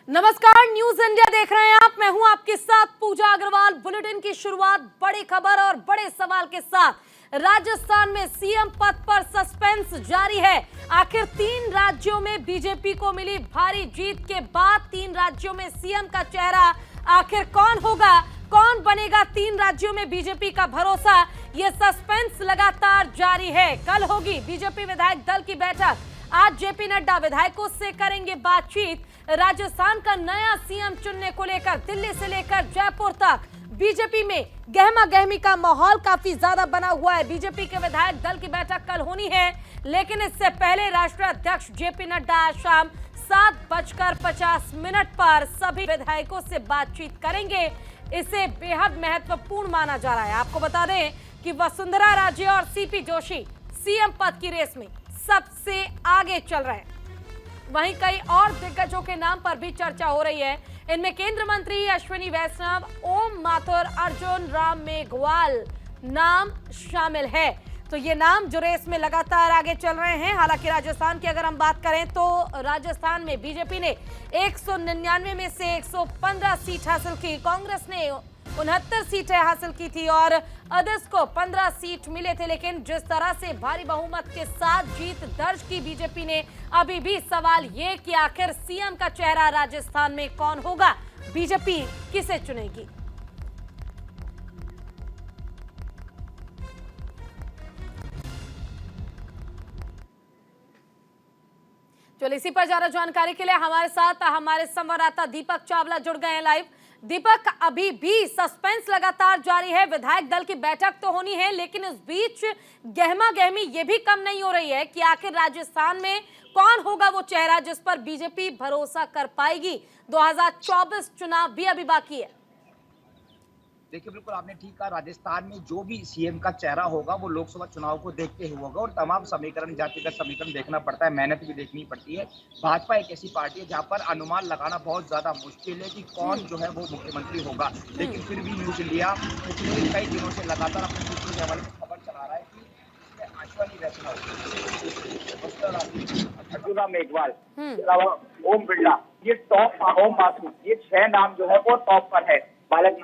नमस्कार, news India देख रहे हैं आप। मैं हूं आपके साथ पूजा अग्रवाल। बुलेटिन की शुरुआत बड़ी खबर और बड़े सवाल के साथ। राजस्थान में सीएम पद पर सस्पेंस जारी है। आखिर 3 राज्यों में बीजेपी को मिली भारी जीत के बाद 3 राज्यों में सीएम का चेहरा आखिर कौन होगा, कौन बनेगा 3 राज्यों में बीजेपी का भरोसा, ये सस्पेंस लगातार जारी है। कल होगी बीजेपी विधायक दल की बैठक। आज जेपी नड्डा विधायकों से करेंगे बातचीत। राजस्थान का नया सीएम चुनने को लेकर दिल्ली से लेकर जयपुर तक बीजेपी में गहमा गहमी का माहौल काफी ज्यादा बना हुआ है। बीजेपी के विधायक दल की बैठक कल होनी है, लेकिन इससे पहले राष्ट्रीय अध्यक्ष जेपी नड्डा आज शाम 7:50 पर सभी विधायकों से बातचीत करेंगे। इसे बेहद महत्वपूर्ण माना जा रहा है। आपको बता दें कि वसुंधरा राजे और सीपी जोशी सीएम पद की रेस में सबसे आगे चल रहे हैं। वहीं कई और दिग्गजों के नाम पर भी चर्चा हो रही है। इनमें केंद्र मंत्री अश्विनी वैष्णव, ओम माथुर, अर्जुन राम मेघवाल नाम शामिल है। तो ये नाम जो रेस में लगातार आगे चल रहे हैं। हालांकि राजस्थान की अगर हम बात करें तो राजस्थान में बीजेपी ने 199 में से 115 सीट हासिल की। कांग्रेस ने 69 सीटें हासिल की थी और अदर्स को 15 सीट मिले थे। लेकिन जिस तरह से भारी बहुमत के साथ जीत दर्ज की बीजेपी ने, अभी भी सवाल ये कि आखिर सीएम का चेहरा राजस्थान में कौन होगा, बीजेपी किसे चुनेगी। चलिए, इसी पर ज्यादा जानकारी के लिए हमारे साथ हमारे संवाददाता दीपक चावला जुड़ गए हैं लाइव। दीपक, अभी भी सस्पेंस लगातार जारी है। विधायक दल की बैठक तो होनी है, लेकिन इस बीच गहमा गहमी ये भी कम नहीं हो रही है कि आखिर राजस्थान में कौन होगा वो चेहरा जिस पर बीजेपी भरोसा कर पाएगी। 2024 चुनाव भी अभी बाकी है। देखिए, बिल्कुल आपने ठीक कहा। राजस्थान में जो भी सीएम का चेहरा होगा वो लोकसभा चुनाव को देखते हुए होगा और तमाम समीकरण, जातिगत समीकरण देखना पड़ता है, मेहनत भी देखनी पड़ती है। भाजपा एक ऐसी पार्टी है जहां पर अनुमान लगाना बहुत ज्यादा मुश्किल है कि कौन जो है वो मुख्यमंत्री होगा। लेकिन फिर भी न्यूज इंडिया पिछले कई दिनों से लगातार अपने सूत्रों के हवाले से खबर चला रहा है कि अश्विनी वैष्णव, अर्जुन राम मेघवाल के अलावा ओम बिरला, ये टॉप, ओम माथुर, ये 6 नाम जो है वो टॉप पर है। बालक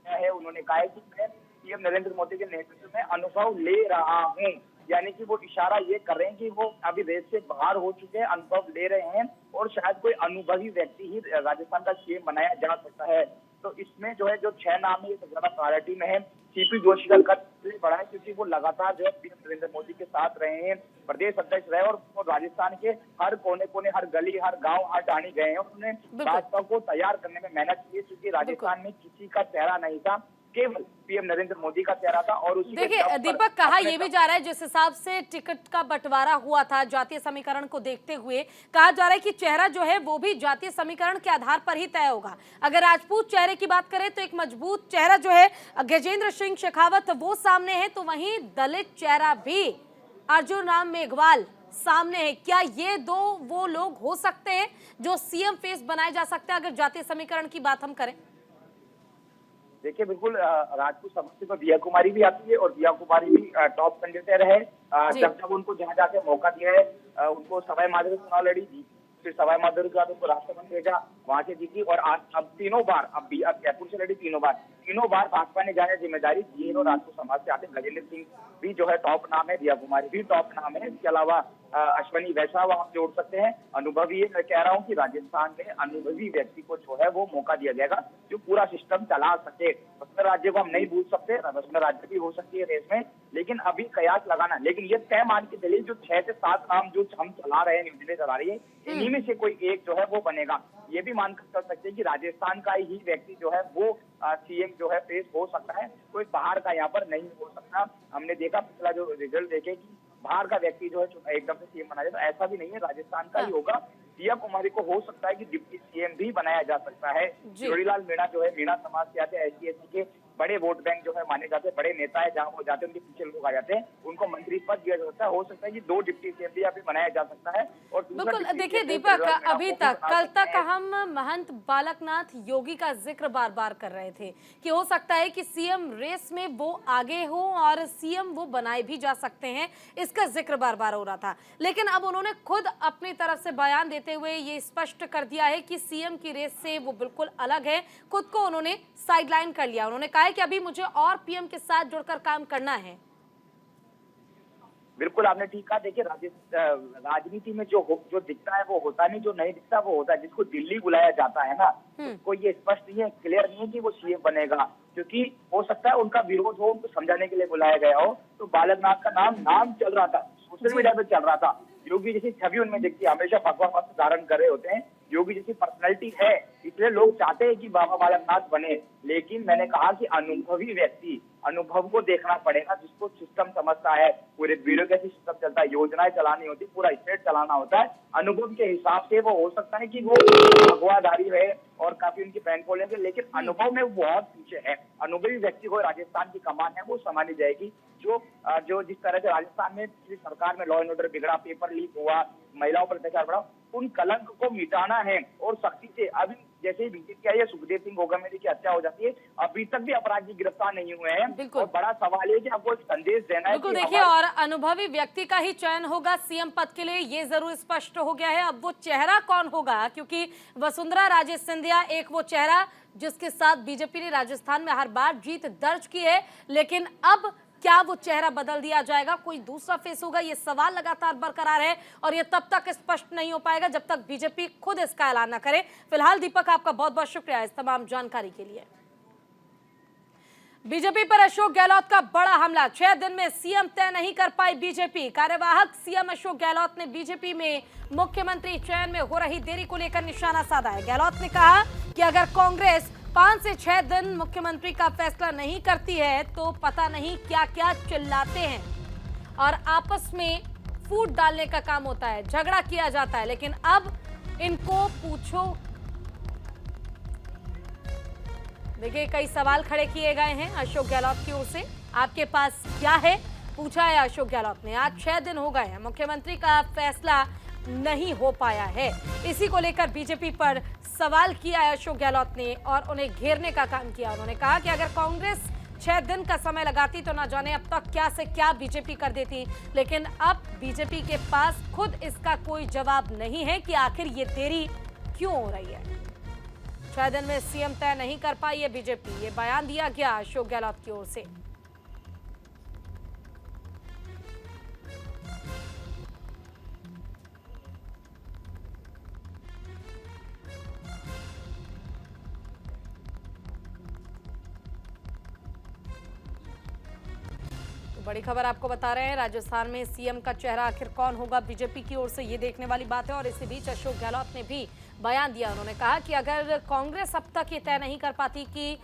है, उन्होंने कहा है कि मैं पीएम नरेंद्र मोदी के नेतृत्व में अनुभव ले रहा हूं। यानी कि वो इशारा ये कर रहे हैं कि वो अभी रेस से बाहर हो चुके हैं, अनुभव ले रहे हैं और शायद कोई अनुभवी व्यक्ति ही राजस्थान का सीएम बनाया जा सकता है। तो इसमें जो है जो 6 नाम है ये सबसे ज्यादा प्रायोरिटी में है। सीपी जोशी का कद इसलिए बढ़ा है क्योंकि वो लगातार जो है पीएम नरेंद्र मोदी के साथ रहे हैं, प्रदेश अध्यक्ष रहे और वो राजस्थान के हर कोने कोने, हर गली, हर गांव, हर टाणी गए हैं। उन्होंने भाजपा को तैयार करने में मेहनत की है क्योंकि राजस्थान में किसी का चेहरा नहीं था, केवल पीएम नरेंद्र मोदी का चेहरा था। और उसी देखिए दीपक, कहा यह भी जा रहा है जिस हिसाब से टिकट का बंटवारा हुआ था जातीय समीकरण को देखते हुए, कहा जा रहा है कि चेहरा जो है वो भी जातीय समीकरण के आधार पर ही तय होगा। अगर राजपूत चेहरे की बात करें तो एक मजबूत चेहरा जो है गजेंद्र सिंह शेखावत वो सामने है, तो वहीं दलित चेहरा भी अर्जुन राम मेघवाल सामने है। क्या ये दो वो लोग हो सकते हैं जो सीएम फेस बनाए जा सकते हैं अगर जातीय समीकरण की बात हम करें? देखिए, बिल्कुल राजपूत समस्ती पर दिया कुमारी भी आती है और दिया कुमारी भी टॉप कैंडिडेट है। जब उनको जहां जाके मौका दिया है, उनको सवाई माधोपुर चुनाव लड़ी, फिर सवाई माधोपुर के बाद उनको राष्ट्रपति भेजा, वहां से जीती और आज अब तीनों बार, अब जयपुर से लड़ी तीनों बार भाजपा ने जाने जिम्मेदारी दी है। और राजपूत समाज से आते गजेंद्र सिंह भी जो है टॉप नाम है, दिया कुमारी भी टॉप नाम है। इसके अलावा अश्विनी वैष्णव आप जोड़ सकते हैं। अनुभवी, मैं कह रहा हूं कि राजस्थान में अनुभवी व्यक्ति को जो है वो मौका दिया जाएगा जो पूरा सिस्टम चला सके। वसुंधरा राज्य को हम नहीं भूल सकते, वसुंधरा राज्य भी हो सकती है रेस में, लेकिन अभी कयास लगाना। लेकिन ये तय मान के चलिए जो 6 से 7 नाम जो हम चला रहे हैं, न्यूज इंडिया चला रही है, इन्हीं में से कोई एक जो है वो बनेगा। ये भी मान कर सकते हैं कि राजस्थान का ही व्यक्ति जो है वो सीएम जो है फेस हो सकता है, कोई बाहर का यहाँ पर नहीं हो सकता। हमने देखा पिछला जो रिजल्ट देखे कि बाहर का व्यक्ति जो है एकदम से सीएम बना जाए, तो ऐसा भी नहीं है, राजस्थान का ही होगा। दिया कुमारी को हो सकता है कि डिप्टी सीएम भी बनाया जा सकता है। जोड़ीलाल मीणा जो है मीणा समाज से आते हैं, SC/ST के बड़े वोट बैंक जो है माने जाते हैं, बड़े नेता है, जहां वो जाते हैं उनके पीछे लोग आ जाते हैं, उनको मंत्री पद दिया जा सकता है। हो सकता है कि 2 डिप्टी सीएम भी अभी बनाया जा सकता है। और बिल्कुल, देखिए दीपक, अभी तक कल तक हम महंत बालकनाथ योगी का जिक्र बार बार कर रहे थे कि हो सकता है कि सीएम रेस में वो आगे हो और सीएम वो बनाए भी जा सकते हैं, इसका जिक्र बार बार हो रहा था। लेकिन अब उन्होंने खुद अपनी तरफ से बयान देते हुए ये स्पष्ट कर दिया है कि सीएम की रेस से वो बिल्कुल अलग है, खुद को उन्होंने साइडलाइन कर लिया। उन्होंने कहा है कि अभी मुझे और पीएम के साथ जुड़कर काम करना है। बिल्कुल, आपने ठीक कहा। देखिए, राजनीति में जो दिखता है वो होता नहीं, जो नहीं दिखता वो होता है। जिसको दिल्ली बुलाया जाता है ना, उसको ये स्पष्ट नहीं है, क्लियर नहीं है कि वो सीएम बनेगा, क्योंकि हो सकता है उनका विरोध हो, उनको समझाने के लिए बुलाया गया हो। तो बालकनाथ का नाम चल रहा था, सोशल मीडिया पे चल रहा था। योगी जैसी छवि उनमें दिखती है, हमेशा भगवा वस्त्र धारण कर रहे होते हैं। योगी जैसी पर्सनैलिटी है, इसलिए लोग चाहते हैं कि बाबा बालकनाथ बने। लेकिन मैंने कहा कि अनुभवी व्यक्ति, अनुभव को देखना पड़ेगा, जिसको सिस्टम समझता है, पूरे ब्यूरोक्रेसी सिस्टम चलता है, योजनाएं चलानी होती, पूरा स्टेट चलाना होता है। अनुभव के हिसाब से वो हो सकता है कि वो भगवाधारी है और काफी उनकी फैन फॉलोइंग है, लेकिन अनुभव में वो बहुत पीछे है। अनुभवी व्यक्ति को राजस्थान की कमान है वो संभाली जाएगी। जो जिस तरह से राजस्थान में पिछली सरकार में लॉ एंड ऑर्डर बिगड़ा, पेपर लीक हुआ, महिलाओं पर अत्याचार बढ़ा, उन कलंक को मिटाना है और सख्ती से। अभी जैसे ही बीजेपी आई है, सुखदेव सिंह गोगामेरी की हत्या हो जाती है, अभी तक भी अपराधी गिरफ्तार नहीं हुए हैं। और बड़ा सवाल है कि आपको एक संदेश देना है। बिल्कुल, देखिए, और अनुभवी व्यक्ति का ही चयन होगा सीएम पद के लिए, ये जरूर स्पष्ट हो गया है। अब वो चेहरा कौन होगा, क्योंकि वसुंधरा राजे सिंधिया एक वो चेहरा जिसके साथ बीजेपी ने राजस्थान में हर बार जीत दर्ज की है, लेकिन अब क्या वो चेहरा बदल दिया जाएगा, कोई दूसरा फेस होगा, ये सवाल लगातार बरकरार है और ये तब तक स्पष्ट नहीं हो पाएगा जब तक बीजेपी खुद इसका ऐलान न करे। फिलहाल दीपक, आपका बहुत बहुत शुक्रिया इस तमाम जानकारी के लिए। बीजेपी पर अशोक गहलोत का बड़ा हमला, 6 दिन में सीएम तय नहीं कर पाई बीजेपी। कार्यवाहक सीएम अशोक गहलोत ने बीजेपी में मुख्यमंत्री चयन में हो रही देरी को लेकर निशाना साधा है। गहलोत ने कहा कि अगर कांग्रेस 5 से 6 दिन मुख्यमंत्री का फैसला नहीं करती है तो पता नहीं क्या क्या चिल्लाते हैं और आपस में फूट डालने का काम होता है, झगड़ा किया जाता है। लेकिन अब इनको पूछो, देखिए कई सवाल खड़े किए गए हैं अशोक गहलोत की ओर से, आपके पास क्या है, पूछा है अशोक गहलोत ने। आज 6 दिन हो गए हैं, मुख्यमंत्री का फैसला नहीं हो पाया है। इसी को लेकर बीजेपी पर सवाल किया है अशोक गहलोत ने और उन्हें घेरने का काम किया। उन्होंने कहा कि अगर कांग्रेस 6 दिन का समय लगाती तो ना जाने अब तक क्या से क्या बीजेपी कर देती, लेकिन अब बीजेपी के पास खुद इसका कोई जवाब नहीं है कि आखिर ये देरी क्यों हो रही है। 6 दिन में सीएम तय नहीं कर पाई है बीजेपी, ये बयान दिया गया अशोक गहलोत की ओर से। बड़ी खबर आपको बता रहे हैं, राजस्थान में सीएम का चेहरा आखिर कौन होगा, बीजेपी की ओर से ये देखने वाली बात है। और इसी बीच अशोक गहलोत ने भी बयान दिया। उन्होंने कहा कि अगर कांग्रेस अब तक ये तय नहीं कर पाती कि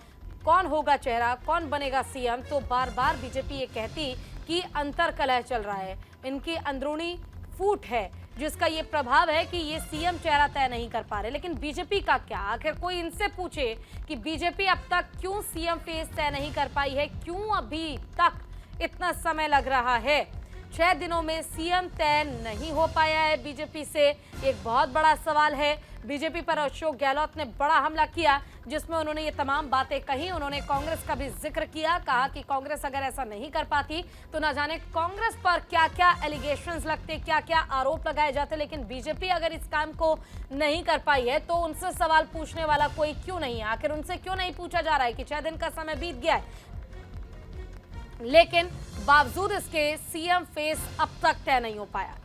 कौन होगा चेहरा, कौन बनेगा सीएम, तो बार बार बीजेपी ये कहती कि अंतर कलह चल रहा है, इनकी अंदरूनी फूट है, जिसका ये प्रभाव है कि ये सीएम चेहरा तय नहीं कर पा रहे। लेकिन बीजेपी का क्या, आखिर कोई इनसे पूछे कि बीजेपी अब तक क्यों सीएम फेस तय नहीं कर पाई है, क्यों अभी तक इतना समय लग रहा है। 6 दिनों में सीएम तय नहीं हो पाया है बीजेपी से, एक बहुत बड़ा सवाल है। बीजेपी पर अशोक गहलोत ने बड़ा हमला किया, जिसमें उन्होंने ये तमाम बातें कही। उन्होंने कांग्रेस का भी जिक्र किया, कहा कि कांग्रेस अगर ऐसा नहीं कर पाती तो ना जाने कांग्रेस पर क्या क्या एलिगेशंस लगते, क्या क्या आरोप लगाए जाते। लेकिन बीजेपी अगर इस काम को नहीं कर पाई है तो उनसे सवाल पूछने वाला कोई क्यों नहीं है, आखिर उनसे क्यों नहीं पूछा जा रहा है कि 6 दिन का समय बीत गया है, लेकिन बावजूद इसके सीएम फेस अब तक तय नहीं हो पाया।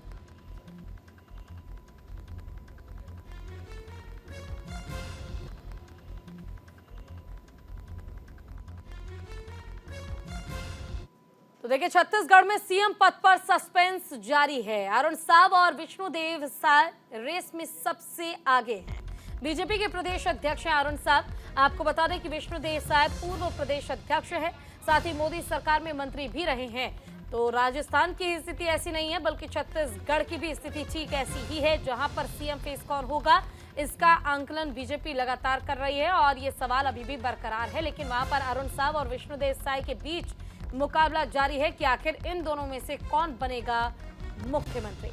तो देखिए, छत्तीसगढ़ में सीएम पद पर सस्पेंस जारी है। अरुण साव और विष्णुदेव साय रेस में सबसे आगे हैं। बीजेपी के प्रदेश अध्यक्ष हैं अरुण साव। आपको बता दें कि विष्णुदेव साय पूर्व प्रदेश अध्यक्ष है, साथ ही मोदी सरकार में मंत्री भी रहे हैं। तो राजस्थान की स्थिति ऐसी नहीं है, बल्कि छत्तीसगढ़ की भी स्थिति ठीक ऐसी ही है, जहां पर सीएम फेस कौन होगा इसका आंकलन बीजेपी लगातार कर रही है और ये सवाल अभी भी बरकरार है। लेकिन वहां पर अरुण साव और विष्णुदेव साय के बीच मुकाबला जारी है कि आखिर इन दोनों में से कौन बनेगा मुख्यमंत्री।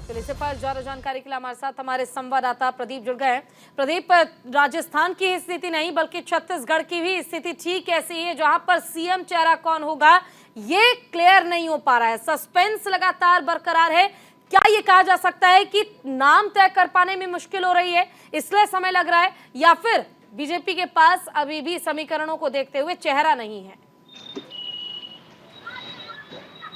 पुलिस पर ज्यादा जानकारी के लिए हमारे साथ हमारे संवाददाता प्रदीप जुड़ गए हैं। प्रदीप, राजस्थान की स्थिति नहीं बल्कि छत्तीसगढ़ की भी स्थिति ठीक ऐसी है जहां पर सीएम चेहरा कौन होगा ये क्लियर नहीं हो पा रहा है, सस्पेंस लगातार बरकरार है। क्या ये कहा जा सकता है कि नाम तय कर पाने में मुश्किल हो रही है इसलिए समय लग रहा है, या फिर बीजेपी के पास अभी भी समीकरणों को देखते हुए चेहरा नहीं है?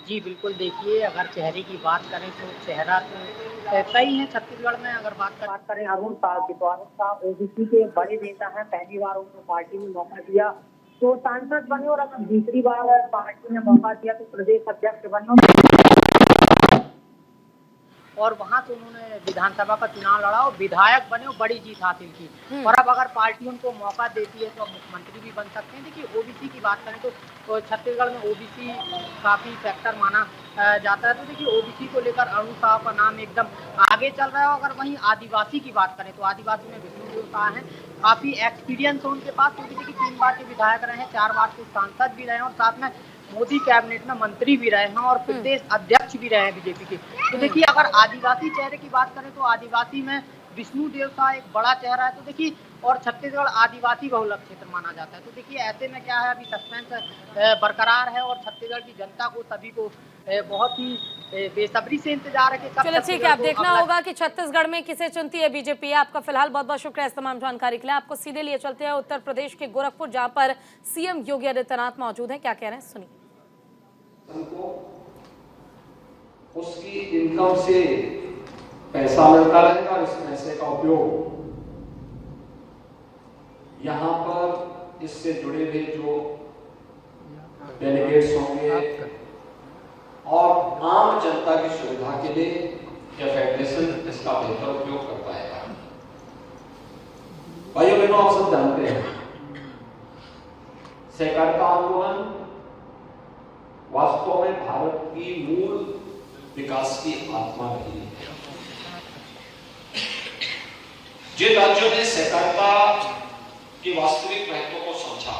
जी बिल्कुल, देखिए अगर चेहरे की बात करें तो चेहरा तो कई है छत्तीसगढ़ में। अगर बात करें अरुण साव की, तो अरुण साव ओबीसी के बड़े नेता हैं। पहली बार उनको पार्टी में मौका दिया तो सांसद बने, और अगर दूसरी बार पार्टी ने मौका दिया तो प्रदेश अध्यक्ष बने, और वहां से उन्होंने विधानसभा का चुनाव लड़ा और विधायक बने और बड़ी जीत हासिल की। और अब अगर पार्टी उनको मौका देती है तो मुख्यमंत्री भी बन सकते हैं। देखिए ओबीसी की बात करें तो छत्तीसगढ़ में ओबीसी काफी फैक्टर माना जाता है। तो देखिए ओबीसी को लेकर अरुण साव का नाम एकदम आगे चल रहा है। अगर वहीं आदिवासी की बात करें तो आदिवासी में विष्णुदेव साय हैं, काफी एक्सपीरियंस है उनके पास, क्योंकि देखिए 3 बार के विधायक रहे हैं, 4 बार के सांसद भी रहे हैं और साथ में मोदी कैबिनेट में मंत्री भी रहे हैं और प्रदेश अध्यक्ष भी रहे हैं बीजेपी के। तो देखिए अगर आदिवासी चेहरे की बात करें तो आदिवासी में विष्णुदेव साय एक बड़ा चेहरा है। तो देखिए और छत्तीसगढ़ आदिवासी बहुल क्षेत्र माना जाता है। तो देखिए ऐसे में क्या है, अभी सस्पेंस बरकरार है और छत्तीसगढ़ की जनता को सभी को बहुत ही बेसब्री से इंतजार है कि कब। चलो ठीक है, अब देखना होगा कि छत्तीसगढ़ में किसे चुनती है बीजेपी। आपका फिलहाल बहुत बहुत शुक्रिया इस तमाम जानकारी के लिए। आपको सीधे लिए चलते हैं उत्तर प्रदेश के गोरखपुर, जहां पर सीएम योगी आदित्यनाथ मौजूद है। क्या कह रहे हैं सुनिए। उनको उसकी इनकम से पैसा मिलता रहेगा, इस पैसे का उपयोग यहाँ पर इससे जुड़े हुए जो डेलीगेट्स होंगे और आम जनता की सुविधा के लिए यह फेडरेशन इसका बेहतर उपयोग कर पाएगा। भाइयों बहनों, आप सब जानते हैं सहकारिता आंदोलन वास्तव में भारत की मूल विकास की आत्मा रही है। जिन राज्यों ने सहकारिता की वास्तविक महत्व को समझा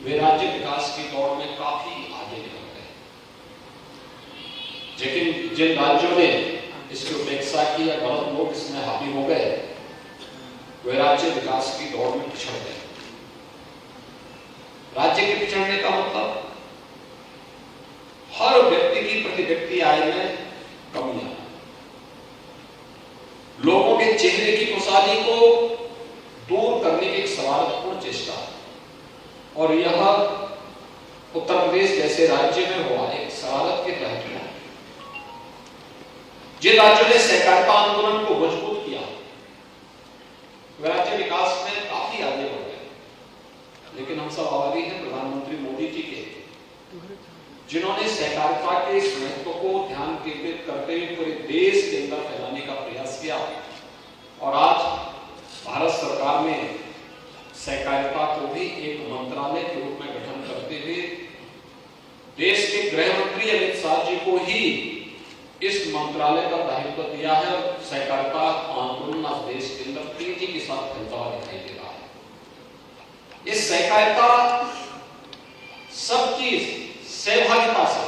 वे राज्य विकास की दौड़ में काफी आगे निकल गए, लेकिन जिन राज्यों ने इसकी उपेक्षा की या गलत लोग इसमें हावी हो गए वे राज्य विकास की दौड़ में पिछड़ गए। राज्य के पिछड़ने का मतलब हर व्यक्ति की प्रति व्यक्ति आय में कमी आना, लोगों के चेहरे की खुशहाली को दूर करने की एक सवालपूर्ण चेष्टा, और यह उत्तर प्रदेश जैसे राज्य में हुआ एक सवालत के तहत हुआ। जिन राज्यों ने सहकारिता आंदोलन को मजबूत किया वे राज्य विकास में काफी आगे बढ़ गए। लेकिन हम सब आभारी हैं प्रधानमंत्री मोदी जी के, जिन्होंने सहकारिता के इस महत्व को ध्यान केंद्रित करते हुए पूरे देश के अंदर फैलाने का प्रयास किया। और आज भारत सरकार ने सहकारिता को भी एक मंत्रालय के रूप में गठन करते हुए देश के गृह मंत्री अमित शाह जी को ही इस मंत्रालय का दायित्व दिया है। और सहकारिता आंदोलन आज देश के अंदर तेजी के साथ फैलता हुआ दिखाई दे रहा है। इस सहकारिता सबकी सहभागिता से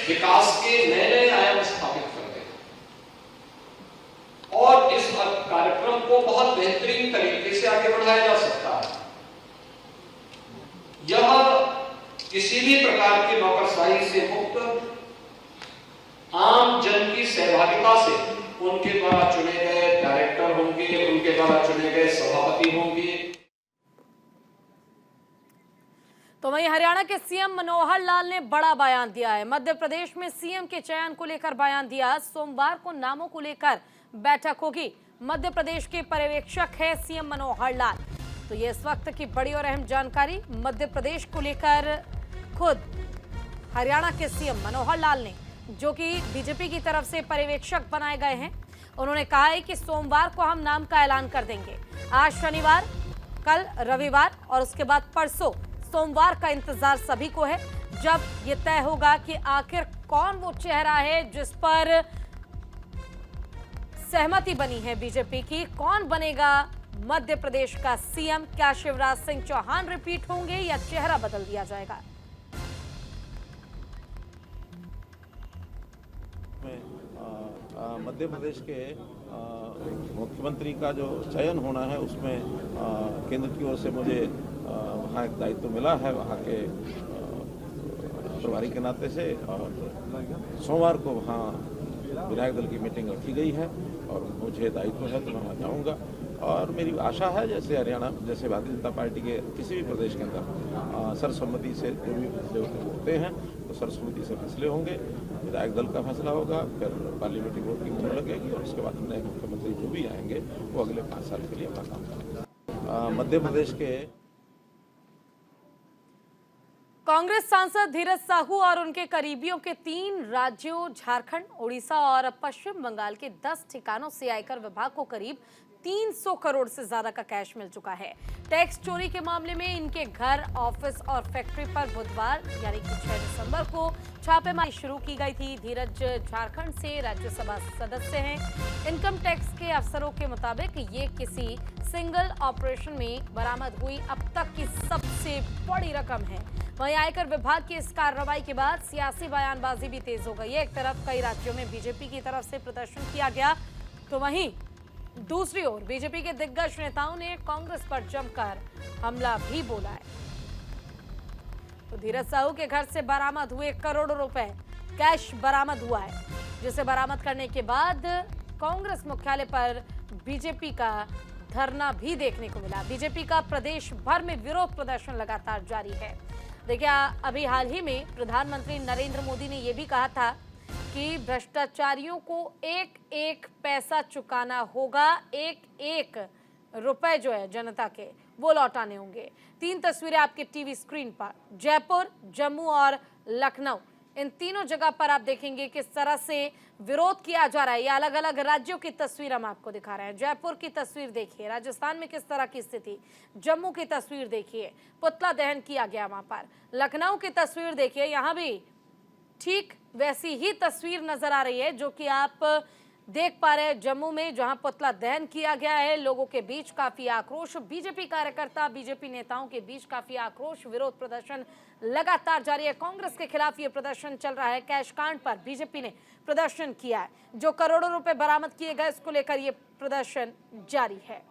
विकास के नए नए आयाम स्थापित कर रहे हैं और इस कार्यक्रम को बहुत बेहतरीन तरीके से आगे बढ़ाया जा सकता है। यह किसी भी प्रकार की नौकरशाही से मुक्त आम जन की सहभागिता से उनके द्वारा चुने गए डायरेक्टर होंगे, उनके द्वारा चुने गए सभापति होंगे। तो वहीं हरियाणा के सीएम मनोहर लाल ने बड़ा बयान दिया है। मध्य प्रदेश में सीएम के चयन को लेकर बयान दिया। सोमवार को नामों को लेकर बैठक होगी। मध्य प्रदेश के पर्यवेक्षक है सीएम मनोहर लाल। तो ये इस वक्त की बड़ी और अहम जानकारी मध्य प्रदेश को लेकर खुद हरियाणा के सीएम मनोहर लाल ने, जो कि बीजेपी की तरफ से पर्यवेक्षक बनाए गए हैं, उन्होंने कहा है कि सोमवार को हम नाम का ऐलान कर देंगे। आज शनिवार, कल रविवार और उसके बाद परसों सोमवार का इंतजार सभी को है। जब ये तय होगा कि आखिर कौन वो चेहरा है जिस पर सहमति बनी है बीजेपी की, कौन बनेगा मध्य प्रदेश का सीएम। क्या शिवराज सिंह चौहान रिपीट होंगे या चेहरा बदल दिया जाएगा? मध्य प्रदेश के मुख्यमंत्री का जो चयन होना है उसमें केंद्र की ओर से मुझे वहाँ एक दायित्व मिला है, वहाँ के प्रभारी के नाते से। और सोमवार को वहाँ विधायक दल की मीटिंग रखी गई है और मुझे दायित्व है तो मैं वहाँ जाऊँगा। और मेरी आशा है जैसे हरियाणा, जैसे भारतीय जनता पार्टी के किसी भी प्रदेश के अंदर सर्वसम्मति से जो भी फैसले होते हैं तो सर्वसम्मति से फैसले होंगे, विधायक दल का फैसला होगा, फिर पार्लियामेंट्री वोट की मुहर लगेगी और उसके बाद नए मुख्यमंत्री जो भी आएंगे वो अगले 5 साल के लिए अपना काम करेंगे। मध्य प्रदेश के कांग्रेस सांसद धीरज साहू और उनके करीबियों के 3 राज्यों झारखंड, उड़ीसा और पश्चिम बंगाल के 10 ठिकानों से आयकर विभाग को करीब 300 करोड़ से ज्यादा का कैश मिल चुका है। टैक्स चोरी के मामले में इनके घर, ऑफिस और फैक्ट्री पर बुधवार यानी कि 6 दिसंबर को छापेमारी शुरू की गई थी। धीरज झारखंड से राज्यसभा सदस्य हैं। इनकम टैक्स के अफसरों के मुताबिक ये किसी सिंगल ऑपरेशन में बरामद हुई अब तक की सबसे बड़ी रकम है। वहीं आयकर विभाग की इस कार्रवाई के बाद सियासी बयानबाजी भी तेज हो गई है। एक तरफ कई राज्यों में बीजेपी की तरफ से प्रदर्शन किया गया तो वहीं दूसरी ओर बीजेपी के दिग्गज नेताओं ने कांग्रेस पर जमकर हमला भी बोला है। तो धीरज साहू के घर से बरामद हुए करोड़ों रुपए कैश बरामद हुआ है, जिसे बरामद करने के बाद कांग्रेस मुख्यालय पर बीजेपी का धरना भी देखने को मिला। बीजेपी का प्रदेश भर में विरोध प्रदर्शन लगातार जारी है। देखिए, अभी हाल ही में प्रधानमंत्री नरेंद्र मोदी ने यह भी कहा था कि भ्रष्टाचारियों को एक एक पैसा चुकाना होगा, एक एक रुपए जो है जनता के वो लौटाने होंगे। 3 तस्वीरें आपके टीवी स्क्रीन पर, जयपुर, जम्मू और लखनऊ, इन तीनों जगह पर आप देखेंगे किस तरह से विरोध किया जा रहा है। ये अलग अलग राज्यों की तस्वीर हम आपको दिखा रहे हैं। जयपुर की तस्वीर देखिए, राजस्थान में किस तरह की स्थिति, जम्मू की तस्वीर देखिए, पुतला दहन किया गया वहां पर। लखनऊ की तस्वीर देखिए, यहाँ भी ठीक वैसी ही तस्वीर नजर आ रही है जो कि आप देख पा रहे हैं जम्मू में, जहां पुतला दहन किया गया है। लोगों के बीच काफी आक्रोश, बीजेपी कार्यकर्ता, बीजेपी नेताओं के बीच काफी आक्रोश, विरोध प्रदर्शन लगातार जारी है। कांग्रेस के खिलाफ ये प्रदर्शन चल रहा है। कैश कांड पर बीजेपी ने प्रदर्शन किया है। जो करोड़ों रुपए बरामद किए गए इसको लेकर ये प्रदर्शन जारी है।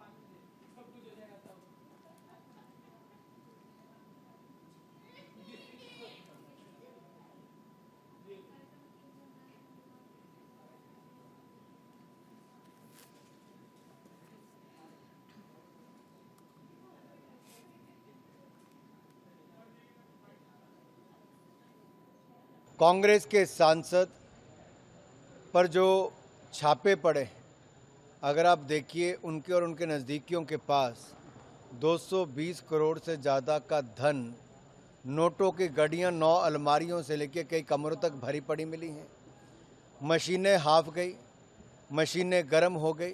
कांग्रेस के सांसद पर जो छापे पड़े, अगर आप देखिए उनके और उनके नज़दीकियों के पास 220 करोड़ से ज़्यादा का धन, नोटों की गड्डियाँ 9 अलमारियों से लेकर कई कमरों तक भरी पड़ी मिली हैं। मशीनें हाफ गई, मशीनें गर्म हो गई।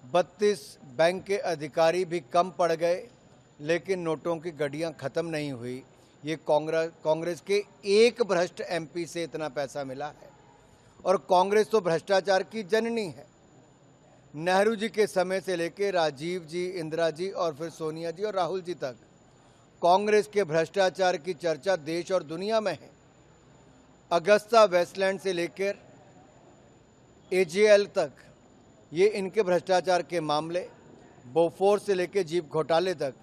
32 बैंक के अधिकारी भी कम पड़ गए, लेकिन नोटों की गड्डियाँ ख़त्म नहीं हुई। ये कांग्रेस के एक भ्रष्ट एमपी से इतना पैसा मिला है। और कांग्रेस तो भ्रष्टाचार की जननी है। नेहरू जी के समय से लेकर राजीव जी, इंदिरा जी और फिर सोनिया जी और राहुल जी तक कांग्रेस के भ्रष्टाचार की चर्चा देश और दुनिया में है। अगस्ता वेस्टलैंड से लेकर एजेएल तक ये इनके भ्रष्टाचार के मामले, बोफोर्स से लेकर जीप घोटाले तक,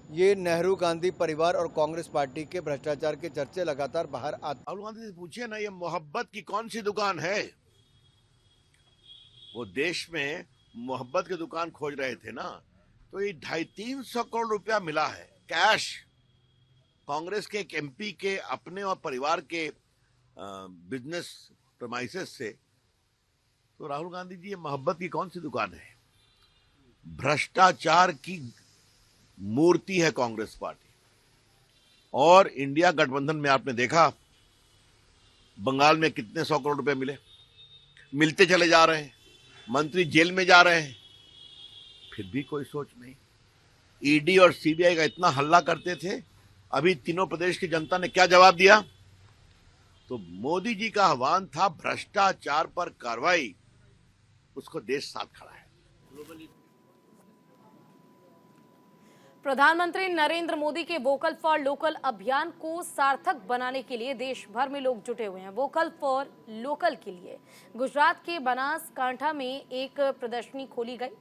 ये नेहरू गांधी परिवार और कांग्रेस पार्टी के भ्रष्टाचार के चर्चे लगातार बाहर आते। राहुल गांधी से पूछिए ना, ये मोहब्बत की कौन सी दुकान है? वो देश में मोहब्बत की दुकान खोज रहे थे ना, तो ये 250-300 करोड़ रुपया मिला है कैश कांग्रेस के एक एमपी के अपने और परिवार के बिजनेस प्रमाइसेस से। तो राहुल गांधी जी, ये मोहब्बत की कौन सी दुकान है? भ्रष्टाचार की मूर्ति है कांग्रेस पार्टी। और इंडिया गठबंधन में आपने देखा बंगाल में कितने 100 करोड़ रुपए मिले, मिलते चले जा रहे हैं, मंत्री जेल में जा रहे हैं, फिर भी कोई सोच नहीं। ईडी और सीबीआई का इतना हल्ला करते थे, अभी तीनों प्रदेश की जनता ने क्या जवाब दिया? तो मोदी जी का आह्वान था भ्रष्टाचार पर कार्रवाई, उसको देश साथ खड़ा है। प्रधानमंत्री नरेंद्र मोदी के वोकल फॉर लोकल अभियान को सार्थक बनाने के लिए देश भर में लोग जुटे हुए हैं। वोकल फॉर लोकल के लिए गुजरात के बनासकांठा में एक प्रदर्शनी खोली गई।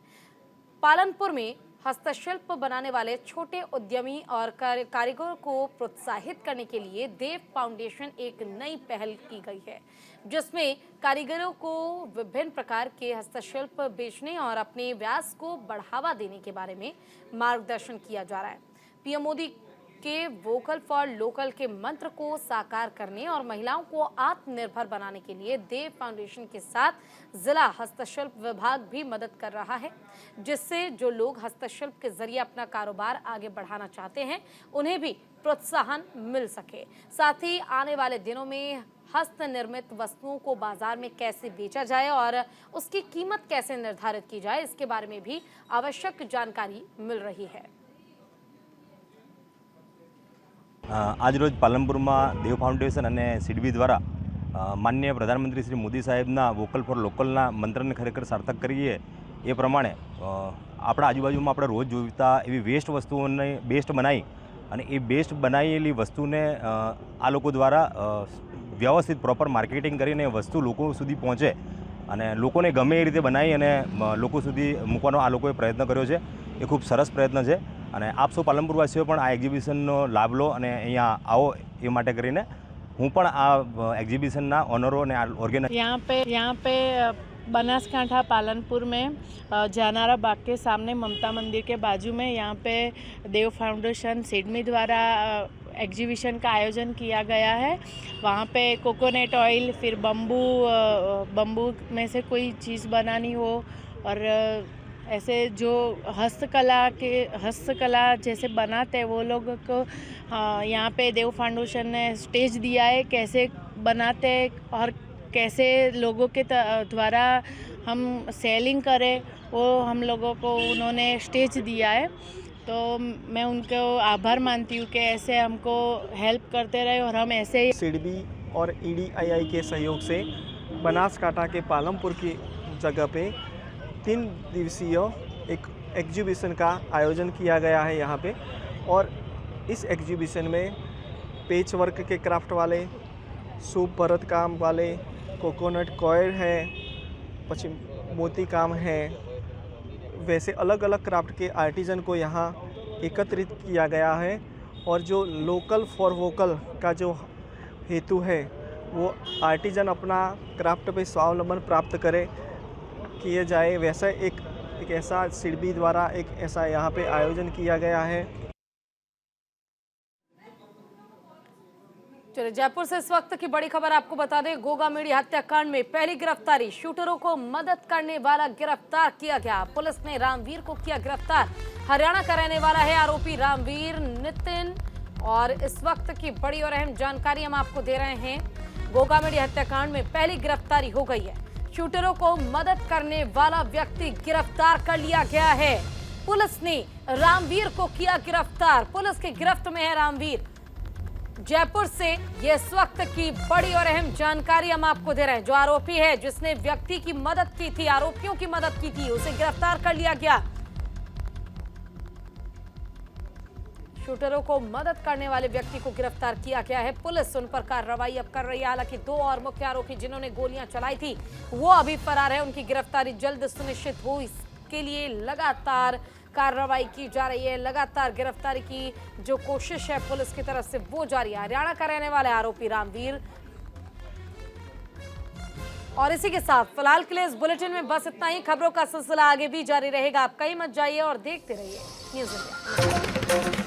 पालनपुर में हस्तशिल्प बनाने वाले छोटे उद्यमी और कारीगरों को प्रोत्साहित करने के लिए देव फाउंडेशन एक नई पहल की गई है, जिसमें कारीगरों को विभिन्न प्रकार के हस्तशिल्प बेचने और अपने व्यास को बढ़ावा देने के बारे में मार्गदर्शन किया जा रहा है। पीएम मोदी के वोकल फॉर लोकल के मंत्र को साकार करने और महिलाओं को आत्मनिर्भर बनाने के लिए देव फाउंडेशन के साथ जिला हस्तशिल्प विभाग भी मदद कर रहा है, जिससे जो लोग हस्तशिल्प के जरिए अपना कारोबार आगे बढ़ाना चाहते हैं उन्हें भी प्रोत्साहन मिल सके। साथ ही आने वाले दिनों में हस्त निर्मित वस्तुओं को बाजार में कैसे बेचा जाए और उसकी कीमत कैसे निर्धारित की जाए, इसके बारे में भी आवश्यक जानकारी मिल रही है। आज रोज पालनपुर में देव फाउंडेशन और सिडबी द्वारा माननीय प्रधानमंत्री श्री मोदी साहेबना वोकल फॉर लोकलना मंत्र ने खरेखर सार्थक करीए ए प्रमाणे अपना आजूबाजू में अपने रोज जोता एवी वेस्ट वस्तुओने बेस्ट बनाई અને એ બેસ્ટ બનાવેલી વસ્તુને આ લોકો દ્વારા વ્યવસ્થિત પ્રોપર માર્કેટિંગ કરીને વસ્તુ લોકો સુધી પહોંચે અને લોકોને ગમે એ રીતે બનાવી અને લોકો સુધી મૂકવાનો આ લોકોએ પ્રયત્ન કર્યો છે। એ ખૂબ સરસ પ્રયત્ન છે અને આપ સૌ પાલનપુરવાસીઓ પણ આ એક્ઝિબિશનનો લાભ લો અને અહીંયા આવો એ માટે કરીને હું પણ આ એક્ઝિબિશનના ઓનરો અને ઓર્ગેનાઇઝર यहाँ पे बनासकांठा पालनपुर में जानारा बाग के सामने ममता मंदिर के बाजू में यहाँ पे देव फाउंडेशन सिडमी द्वारा एग्जीबिशन का आयोजन किया गया है। वहाँ पे कोकोनट ऑयल, फिर बम्बू में से कोई चीज़ बनानी हो और ऐसे जो हस्तकला जैसे बनाते हैं वो लोग को यहाँ पे देव फाउंडेशन ने स्टेज दिया है, कैसे बनाते हैं और कैसे लोगों के द्वारा हम सेलिंग करें वो हम लोगों को उन्होंने स्टेज दिया है। तो मैं उनको आभार मानती हूँ कि ऐसे हमको हेल्प करते रहे और हम ऐसे ही सिडबी और EDII के सहयोग से बनासकांठा के पालमपुर की जगह पे 3 दिवसीय एक एग्जीबिशन का आयोजन किया गया है यहाँ पे। और इस एग्जीबिशन में पेच वर्क के क्राफ्ट वाले, सूप भरत काम वाले, कोकोनट कॉयल है, पश्चिम मोती काम है, वैसे अलग अलग क्राफ्ट के आर्टिजन को यहाँ एकत्रित किया गया है। और जो लोकल फॉर वोकल का जो हेतु है वो आर्टिजन अपना क्राफ्ट पे स्वावलंबन प्राप्त करे किए जाए, वैसा एक ऐसा सिडबी द्वारा एक ऐसा यहाँ पे आयोजन किया गया है। चलिए जयपुर से इस वक्त की बड़ी खबर आपको बता दें। गोगा मेडी हत्याकांड में पहली गिरफ्तारी, शूटरों को मदद करने वाला गिरफ्तार किया गया। पुलिस ने रामवीर को किया गिरफ्तार। हरियाणा का रहने वाला है आरोपी रामवीर नितिन। और इस वक्त की बड़ी और अहम जानकारी हम आपको दे रहे हैं। गोगा मेडी हत्याकांड में पहली गिरफ्तारी हो गई है। शूटरों को मदद करने वाला व्यक्ति गिरफ्तार कर लिया गया है। पुलिस ने रामवीर को किया गिरफ्तार। पुलिस की गिरफ्त में है रामवीर। जयपुर से ये इस वक्त की बड़ी और अहम जानकारी हम आपको दे रहे हैं। जो आरोपी है, जिसने व्यक्ति की मदद की थी, आरोपियों की मदद की थी, उसे गिरफ्तार कर लिया गया। शूटरों को मदद करने वाले व्यक्ति को गिरफ्तार किया गया है। पुलिस उन पर कार्रवाई अब कर रही है। हालांकि 2 और मुख्य आरोपी जिन्होंने गोलियां चलाई थी वो अभी फरार है। उनकी गिरफ्तारी जल्द सुनिश्चित हो, इसके लिए लगातार कार्रवाई की जा रही है। लगातार गिरफ्तारी की जो कोशिश है पुलिस की तरफ से वो जारी है। हरियाणा का रहने वाला आरोपी रामवीर। और इसी के साथ फिलहाल के लिए इस बुलेटिन में बस इतना ही। खबरों का सिलसिला आगे भी जारी रहेगा। आप कहीं मत जाइए और देखते रहिए न्यूज़ इंडिया।